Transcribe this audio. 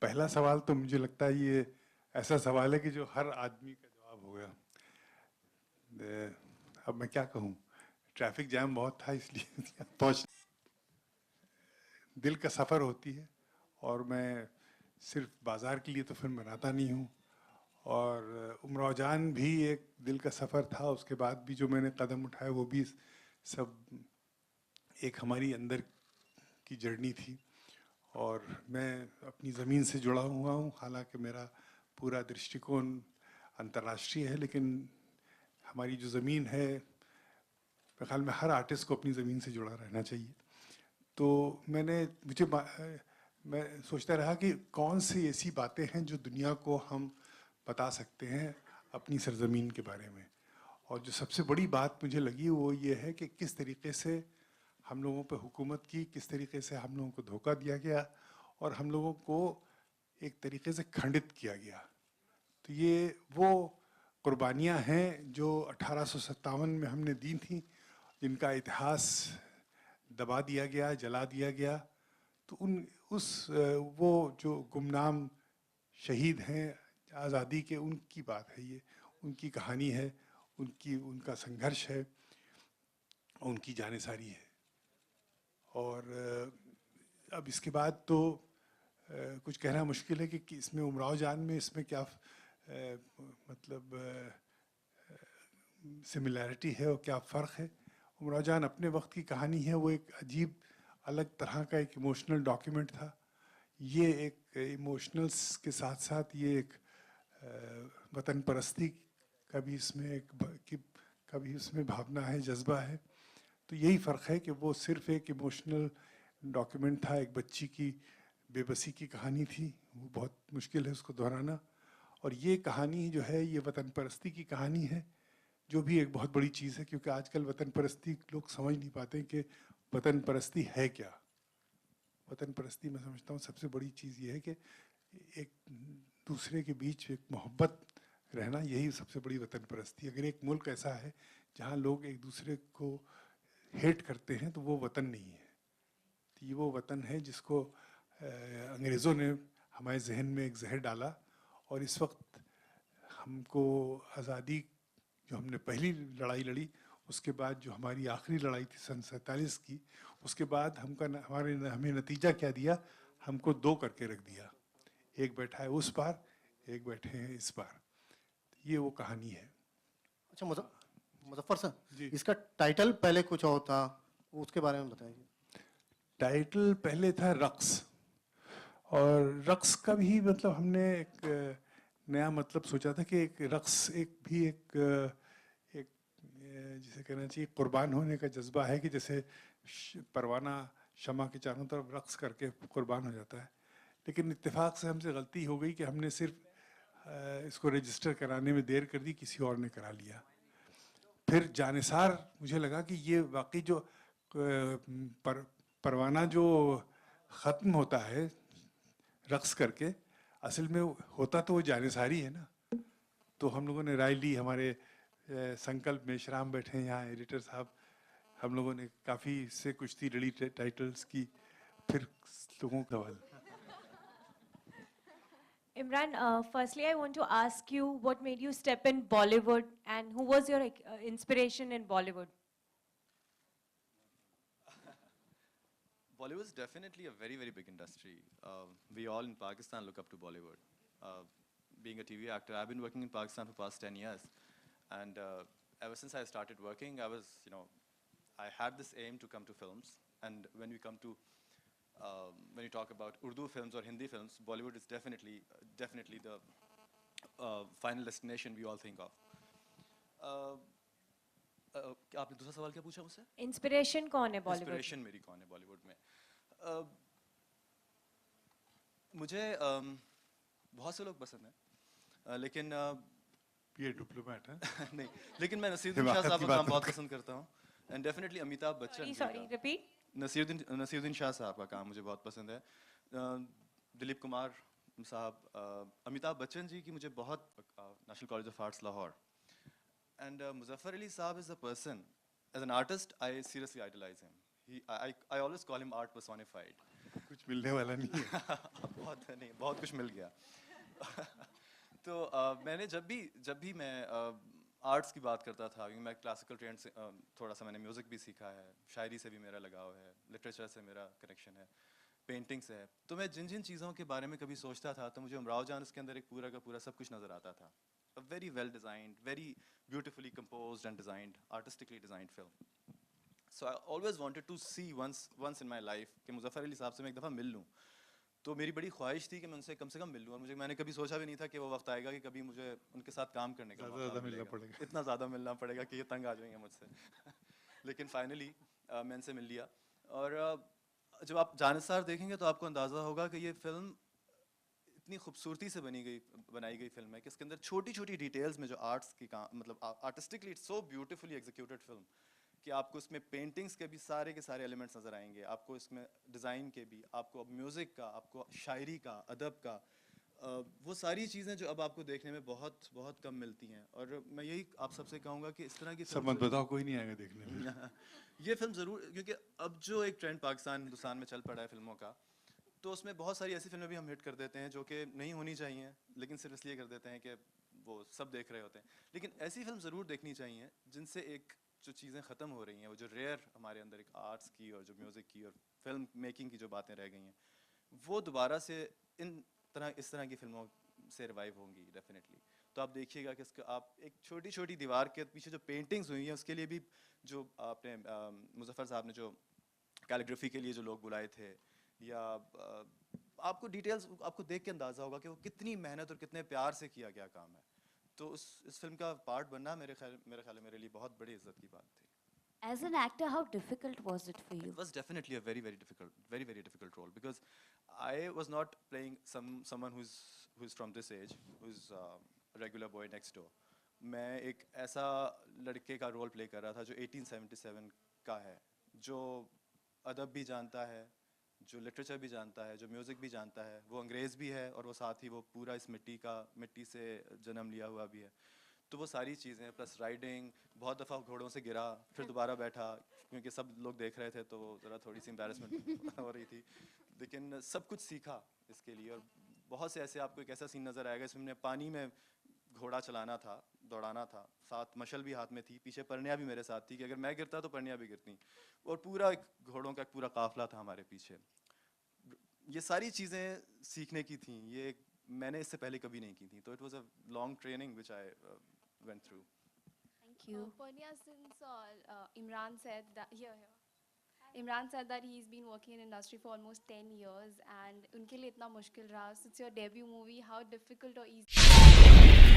पहला सवाल तो मुझे लगता है ये ऐसा सवाल है कि जो हर आदमी का जवाब होगा। अब मैं क्या कहूँ, ट्रैफिक जैम बहुत था इसलिए पहुँच दिल का सफ़र होती है। और मैं सिर्फ बाज़ार के लिए तो फिल्म बनाता नहीं हूँ। और उमराव जान भी एक दिल का सफ़र था, उसके बाद भी जो मैंने कदम उठाए वो भी सब एक हमारी अंदर की जर्नी थी। और मैं अपनी ज़मीन से जुड़ा हुआ हूँ, हालांकि मेरा पूरा दृष्टिकोण अंतर्राष्ट्रीय है, लेकिन हमारी जो ज़मीन है, मेरे ख्याल में हर आर्टिस्ट को अपनी ज़मीन से जुड़ा रहना चाहिए। तो मैं सोचता रहा कि कौन सी ऐसी बातें हैं जो दुनिया को हम बता सकते हैं अपनी सरजमीन के बारे में। और जो सबसे बड़ी बात मुझे लगी वो ये है कि किस तरीके से हम लोगों पर हुकूमत की, किस तरीके से हम लोगों को धोखा दिया गया और हम लोगों को एक तरीके से खंडित किया गया। तो ये वो कुर्बानियाँ हैं जो 1857 में हमने दी थी, जिनका इतिहास दबा दिया गया, जला दिया गया। तो वो जो गुमनाम शहीद हैं आज़ादी के, उनकी बात है ये, उनकी कहानी है, उनका संघर्ष है, उनकी जानेसारी है। और अब इसके बाद तो कुछ कहना मुश्किल है कि इसमें उमराव जान में इसमें क्या मतलब सिमिलैरिटी है और क्या फ़र्क है। उमराव जान अपने वक्त की कहानी है, वो एक अजीब अलग तरह का एक इमोशनल डॉक्यूमेंट था। ये एक इमोशनल्स के साथ साथ ये एक वतन परस्ती का भी इसमें का भी उसमें भावना है, जज्बा है। तो यही फ़र्क है कि वो सिर्फ एक इमोशनल डॉक्यूमेंट था, एक बच्ची की बेबसी की कहानी थी, वो बहुत मुश्किल है उसको दोहराना। और ये कहानी जो है ये वतन परस्ती की कहानी है, जो भी एक बहुत बड़ी चीज़ है, क्योंकि आजकल वतन परस्ती लोग समझ नहीं पाते कि वतन परस्ती है क्या। वतन परस्ती मैं समझता हूँ सबसे बड़ी चीज़ ये है कि एक दूसरे के बीच एक मोहब्बत रहना, यही सबसे बड़ी वतन परस्ती। अगर एक मुल्क ऐसा है जहाँ लोग एक दूसरे को हेट करते हैं तो वो वतन नहीं है। तो ये वो वतन है जिसको अंग्रेज़ों ने हमारे जहन में एक जहर डाला। और इस वक्त हमको आज़ादी, जो हमने पहली लड़ाई लड़ी, उसके बाद जो हमारी आखिरी लड़ाई थी सन 47 की, उसके बाद हमें नतीजा क्या दिया, हमको दो करके रख दिया। एक बैठा है उस पार, एक बैठे हैं इस पार। ये वो कहानी है। अच्छा मुजफ्फर सर, जी, इसका टाइटल पहले कुछ और था, उसके बारे में बताइए। टाइटल पहले था रक्स। और रक्स का भी मतलब हमने एक नया मतलब सोचा था कि एक रक्स एक जिसे कहना चाहिए कुर्बान होने का जज्बा है, कि जैसे परवाना शमा के चारों तरफ रक्स करके कुर्बान हो जाता है। लेकिन इत्तेफाक से हमसे गलती हो गई कि हमने सिर्फ इसको रजिस्टर कराने में देर कर दी, किसी और ने करा लिया। फिर जानिसार मुझे लगा कि ये वाकई जो परवाना जो ख़त्म होता है रक्स करके, असल में होता तो वो जानिसारी है ना। तो हम लोगों ने राय ली, हमारे संकल्प में श्राम बैठे हैं यहाँ एडिटर साहब, हम लोगों ने काफ़ी से कुश्ती लड़ी टाइटल्स की। फिर लोगों का सवाल। Imran, firstly, I want to ask you what made you step in Bollywood and who was your inspiration in Bollywood? Bollywood is definitely a very, very big industry. We all in Pakistan look up to Bollywood. Being a TV actor, I've been working in Pakistan for past 10 years. And ever since I started working, I had this aim to come to films. And when we come to, when you talk about Urdu films or Hindi films, Bollywood is definitely the final destination we all think of. आपने दूसरा सवाल क्या पूछा मुझसे? Inspiration कौन है Bollywood? Inspiration मेरी कौन है बॉलीवुड में? मुझे बहुत से लोग पसंद हैं, लेकिन ये डिप्लोमेट है। नहीं, लेकिन मैं नसीरुद्दीन शाह साहब का काम बहुत पसंद करता हूँ। And definitely Amitabh Bachchan ji Sorry, का, repeat. नसीरुद्दीन शाह साहब का काम मुझे बहुत पसंद है। दिलीप कुमार साहब, अमिताभ बच्चन जी की मुझे बहुत, national college of arts Lahore. And Muzaffar Ali Saab is a person, as an artist, I seriously idolize him. I always call him art personified. कुछ कुछ मिलने वाला नहीं है। बहुत नहीं, बहुत कुछ मिल गया। तो मैंने जब भी मैं आर्ट्स की बात करता था, क्योंकि मैं क्लासिकल ट्रेंड से थोड़ा सा मैंने म्यूज़िक भी सीखा है, शायरी से भी मेरा लगाव है, लिटरेचर से मेरा कनेक्शन है, पेंटिंग से है। तो मैं जिन जिन चीज़ों के बारे में कभी सोचता था तो मुझे उमराव जान उसके अंदर एक पूरा का पूरा सब कुछ नज़र आता था। A very well designed, very beautifully composed and designed, artistically designed film. So I always wanted to see once in my life कि मुज़फ़्फ़र अली साहब से मैं एक दफ़ा मिल लूँ। तो मेरी बड़ी ख्वाहिश थी कि मैं उनसे कम से कम मिल लूँ, और मैंने कभी सोचा भी नहीं था कि वो वक्त आएगा कि कभी मुझे उनके साथ काम करने का ज़्यादा मौका मिलना मिलेगा। पड़ेगा। इतना ज़्यादा मिलना पड़ेगा कि ये तंग आ जाएंगे मुझसे। लेकिन फाइनली मैं इनसे मिल लिया, और जब आप जानिसार देखेंगे तो आपको अंदाज़ा होगा कि ये फ़िल्म इतनी खूबसूरती से बनाई गई फिल्म है कि इसके अंदर छोटी छोटी डिटेल्स में जो आर्ट्स की काम, मतलब artistically it's so beautifully executed film कि आपको इसमें पेंटिंग्स के भी सारे एलिमेंट्स नज़र आएंगे, आपको इसमें डिज़ाइन के भी, आपको म्यूज़िक का, आपको शायरी का, अदब का, वो सारी चीज़ें जो अब आपको देखने में बहुत बहुत कम मिलती हैं। और मैं यही आप सबसे कहूँगा कि इस तरह की सब मत बताओ, कोई नहीं आएगा देखने में। ये फिल्म ज़रूर, क्योंकि अब जो एक ट्रेंड पाकिस्तान हिंदुस्तान में चल पड़ा है फिल्मों का, तो उसमें बहुत सारी ऐसी फिल्में भी हम हिट कर देते हैं जो कि नहीं होनी चाहिए, लेकिन सिर्फ इसलिए कर देते हैं कि वो सब देख रहे होते हैं। लेकिन ऐसी फिल्म ज़रूर देखनी चाहिए जिनसे एक जो चीज़ें ख़त्म हो रही हैं, वो जो रेयर हमारे अंदर एक आर्ट्स की और जो म्यूज़िक की और फिल्म मेकिंग की जो बातें रह गई हैं, वो दोबारा से इस तरह की फिल्मों से रिवाइव होंगी डेफिनेटली। तो आप देखिएगा कि इसका आप एक छोटी छोटी दीवार के पीछे जो पेंटिंग्स हुई हैं उसके लिए भी जो आपने मुज़फ़्फ़र साहब ने जो कैलीग्राफी के लिए जो लोग बुलाए थे, या आपको डिटेल्स आपको देख के अंदाज़ा होगा कि वो कितनी मेहनत और कितने प्यार से किया गया काम है। तो इस फिल्म का पार्ट बनना मेरे ख्याल में मेरे लिए बहुत बड़ी इज्जत की बात थी। As an actor, how difficult was it for you? It was definitely a very difficult role, because I was not playing someone who's from this age, who's a regular boy next door. मैं एक ऐसा लड़के का role play कर रहा था जो 1877 का है, जो अदब भी जानता है, जो लिटरेचर भी जानता है, जो म्यूज़िक भी जानता है, वो अंग्रेज़ भी है, और वो साथ ही वो पूरा इस मिट्टी से जन्म लिया हुआ भी है। तो वो सारी चीज़ें प्लस राइडिंग, बहुत दफ़ा घोड़ों से गिरा, फिर दोबारा बैठा, क्योंकि सब लोग देख रहे थे तो ज़रा थोड़ी सी एम्बैरेसमेंट हो रही थी, लेकिन सब कुछ सीखा इसके लिए। और बहुत से ऐसे आपको एक ऐसा सीन नज़र आएगा इसमें हमने पानी में घोड़ा चलाना था, दौड़ाना था, साथ मशल भी हाथ में थी, पीछे परनिया भी मेरे साथ थी कि अगर मैं गिरता तो परनिया भी गिरती, और पूरा एक घोड़ों का एक पूरा काफिला था हमारे पीछे। ये सारी चीज़ें सीखने की थी, ये मैंने इससे पहले कभी नहीं की थी, तो it was a long training which I went through. Thank you. Purnia, since Imran said that Imran said that he's been working in industry for almost 10 years and उनके लिए इतना मुश्किल रहा. So it's your debut movie. How difficult or easy?